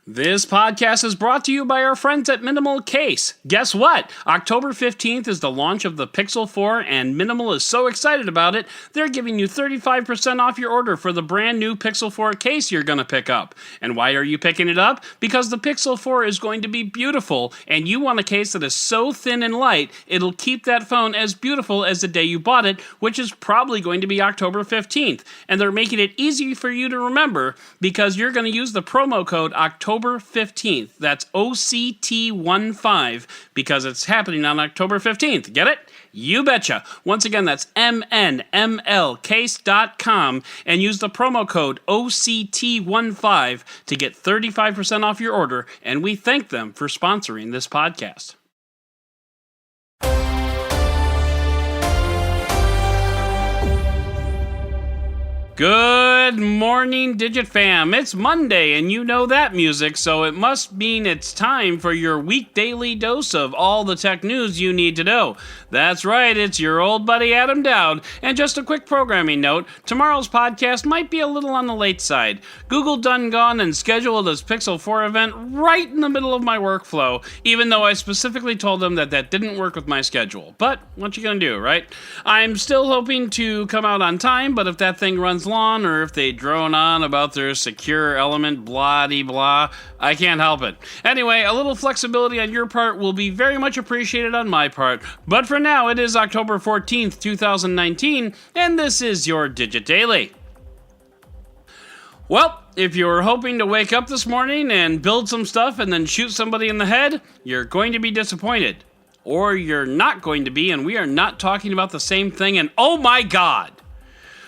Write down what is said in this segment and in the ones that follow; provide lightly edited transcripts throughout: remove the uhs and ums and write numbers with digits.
This podcast is brought to you by our friends at Minimal Case. Guess what? October 15th is the launch of the Pixel 4, and Minimal is so excited about it, they're giving you 35% off your order for the brand new Pixel 4 case you're going to pick up. And why are you picking it up? Because the Pixel 4 is going to be beautiful, and you want a case that is so thin and light, it'll keep that phone as beautiful as the day you bought it, which is probably going to be October 15th. And they're making it easy for you to remember because you're going to use the promo code October 15th. That's OCT15 because it's happening on October 15th. Get it? You betcha. Once again, that's mnmlcase.com and use the promo code OCT15 to get 35% off your order, and we thank them for sponsoring this podcast. Good morning, Digit Fam. It's Monday, and you know that music, so it must mean it's time for your week daily dose of all the tech news you need to know. That's right, it's your old buddy Adam Doud. And just a quick programming note, tomorrow's podcast might be a little on the late side. Google done gone and scheduled this Pixel 4 event right in the middle of my workflow, even though I specifically told them that didn't work with my schedule. But what you gonna do, right? I'm still hoping to come out on time, but if that thing runs long, or if they drone on about their secure element blah-de-blah, I can't help it. Anyway, a little flexibility on your part will be very much appreciated on my part, but for now, it is October 14th, 2019, and this is your Digit Daily. Well, if you were hoping to wake up this morning and build some stuff and then shoot somebody in the head, you're going to be disappointed. Or you're not going to be, and we are not talking about the same thing, and oh my god!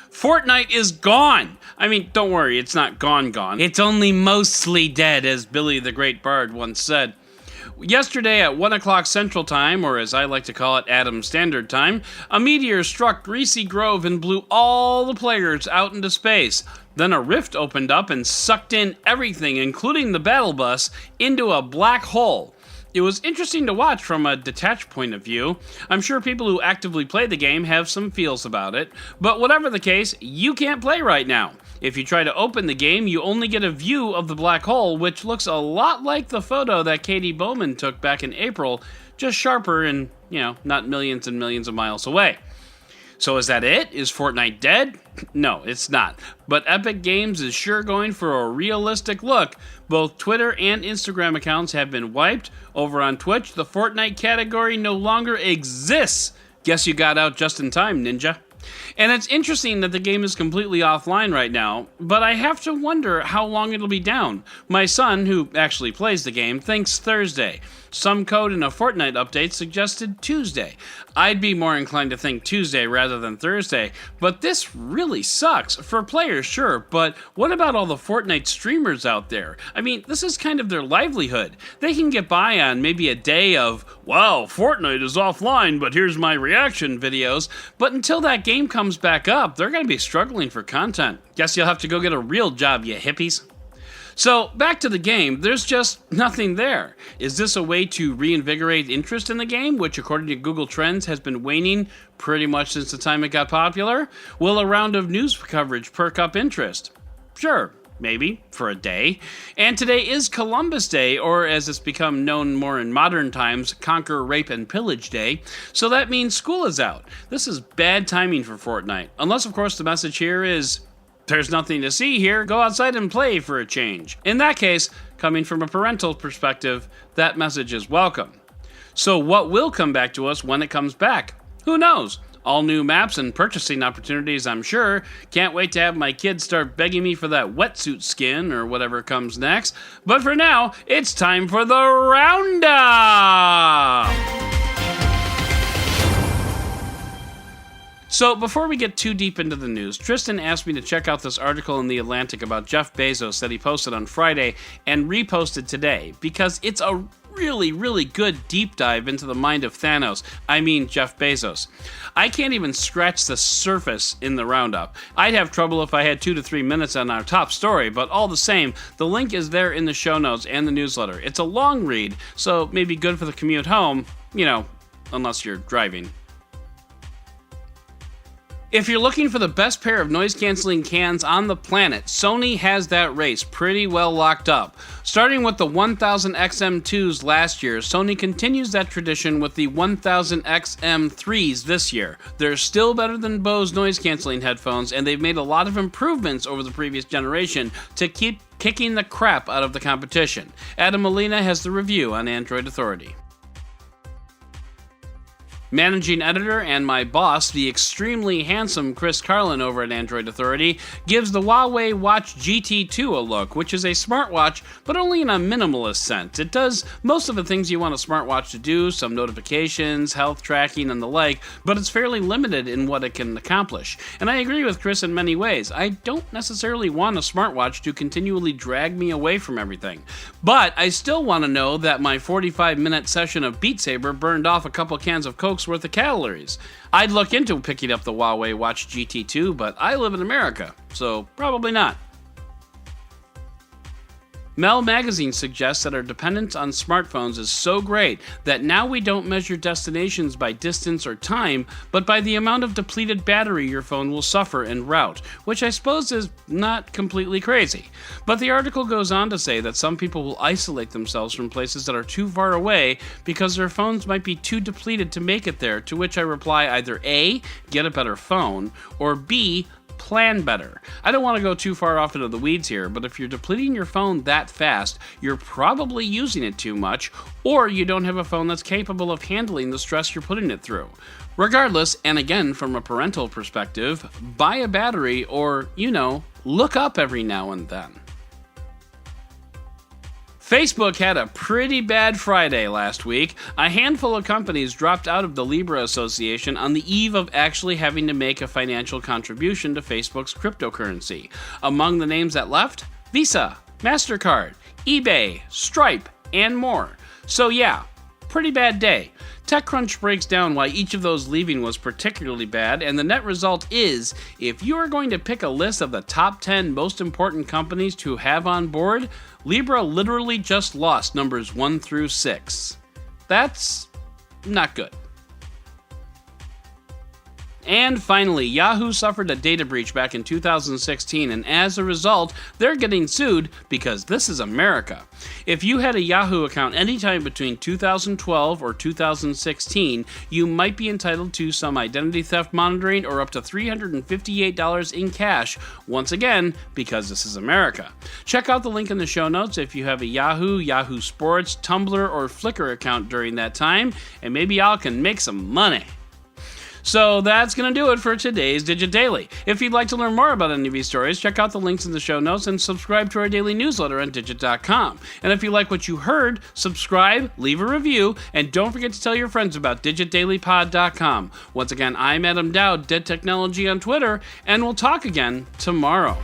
Fortnite is gone. I mean, don't worry, it's not gone. It's only mostly dead, as Billy the Great Bard once said. Yesterday at 1 o'clock Central Time, or as I like to call it, Adams Standard Time, a meteor struck Greasy Grove and blew all the players out into space. Then a rift opened up and sucked in everything, including the battle bus, into a black hole. It was interesting to watch from a detached point of view. I'm sure people who actively play the game have some feels about it, but whatever the case, you can't play right now. If you try to open the game, you only get a view of the black hole, which looks a lot like the photo that Katie Bowman took back in April, just sharper and, not millions and millions of miles away. So is that it? Is Fortnite dead? No, it's not. But Epic Games is sure going for a realistic look. Both Twitter and Instagram accounts have been wiped. Over on Twitch, the Fortnite category no longer exists. Guess you got out just in time, Ninja. And it's interesting that the game is completely offline right now, but I have to wonder how long it'll be down. My son, who actually plays the game, thinks Thursday. Some code in a Fortnite update suggested Tuesday. I'd be more inclined to think Tuesday rather than Thursday, but this really sucks. For players, sure, but what about all the Fortnite streamers out there? I mean, this is kind of their livelihood. They can get by on maybe a day of, wow, Fortnite is offline, but here's my reaction videos, but until that game comes back up, they're going to be struggling for content. Guess you'll have to go get a real job, you hippies. So, back to the game, there's just nothing there. Is this a way to reinvigorate interest in the game, which according to Google Trends has been waning pretty much since the time it got popular? Will a round of news coverage perk up interest? Sure, maybe, for a day. And today is Columbus Day, or as it's become known more in modern times, Conquer, Rape, and Pillage Day. So that means school is out. This is bad timing for Fortnite. Unless, of course, the message here is, there's nothing to see here, go outside and play for a change. In that case, coming from a parental perspective, that message is welcome. So what will come back to us when it comes back? Who knows? All new maps and purchasing opportunities, I'm sure. Can't wait to have my kids start begging me for that wetsuit skin or whatever comes next. But for now, it's time for the Roundup! So, before we get too deep into the news, Tristan asked me to check out this article in The Atlantic about Jeff Bezos that he posted on Friday and reposted today, because it's a really, really good deep dive into the mind of Thanos. I mean, Jeff Bezos. I can't even scratch the surface in the Roundup. I'd have trouble if I had 2 to 3 minutes on our top story, but all the same, the link is there in the show notes and the newsletter. It's a long read, so maybe good for the commute home, unless you're driving. If you're looking for the best pair of noise-canceling cans on the planet, Sony has that race pretty well locked up. Starting with the 1000XM2s last year, Sony continues that tradition with the 1000XM3s this year. They're still better than Bose noise-canceling headphones, and they've made a lot of improvements over the previous generation to keep kicking the crap out of the competition. Adam Molina has the review on Android Authority. Managing editor and my boss, the extremely handsome Chris Carlin over at Android Authority, gives the Huawei Watch GT2 a look, which is a smartwatch, but only in a minimalist sense. It does most of the things you want a smartwatch to do, some notifications, health tracking, and the like, but it's fairly limited in what it can accomplish. And I agree with Chris in many ways. I don't necessarily want a smartwatch to continually drag me away from everything. But I still want to know that my 45-minute session of Beat Saber burned off a couple cans of Coke worth of calories. I'd look into picking up the Huawei Watch GT2, but I live in America, so probably not. Mel Magazine suggests that our dependence on smartphones is so great that now we don't measure destinations by distance or time, but by the amount of depleted battery your phone will suffer en route, which I suppose is not completely crazy. But the article goes on to say that some people will isolate themselves from places that are too far away because their phones might be too depleted to make it there, to which I reply either A, get a better phone, or B, plan better. I don't want to go too far off into the weeds here, but if you're depleting your phone that fast, you're probably using it too much, or you don't have a phone that's capable of handling the stress you're putting it through. Regardless, and again from a parental perspective, buy a battery or, look up every now and then. Facebook had a pretty bad Friday last week. A handful of companies dropped out of the Libra association on the eve of actually having to make a financial contribution to Facebook's cryptocurrency. Among the names that left, Visa, MasterCard, eBay, Stripe, and more. So yeah, pretty bad day. TechCrunch breaks down why each of those leaving was particularly bad, and the net result is, if you are going to pick a list of the top 10 most important companies to have on board, Libra literally just lost numbers 1 through 6. That's not good. And finally, Yahoo suffered a data breach back in 2016, and as a result, they're getting sued because this is America. If you had a Yahoo account anytime between 2012 or 2016, you might be entitled to some identity theft monitoring or up to $358 in cash, once again, because this is America. Check out the link in the show notes if you have a Yahoo, Yahoo Sports, Tumblr, or Flickr account during that time, and maybe y'all can make some money. So that's going to do it for today's Digit Daily. If you'd like to learn more about any of these stories, check out the links in the show notes and subscribe to our daily newsletter on Digit.com. And if you like what you heard, subscribe, leave a review, and don't forget to tell your friends about DigitDailyPod.com. Once again, I'm Adam Doud, Dead Technology on Twitter, and we'll talk again tomorrow.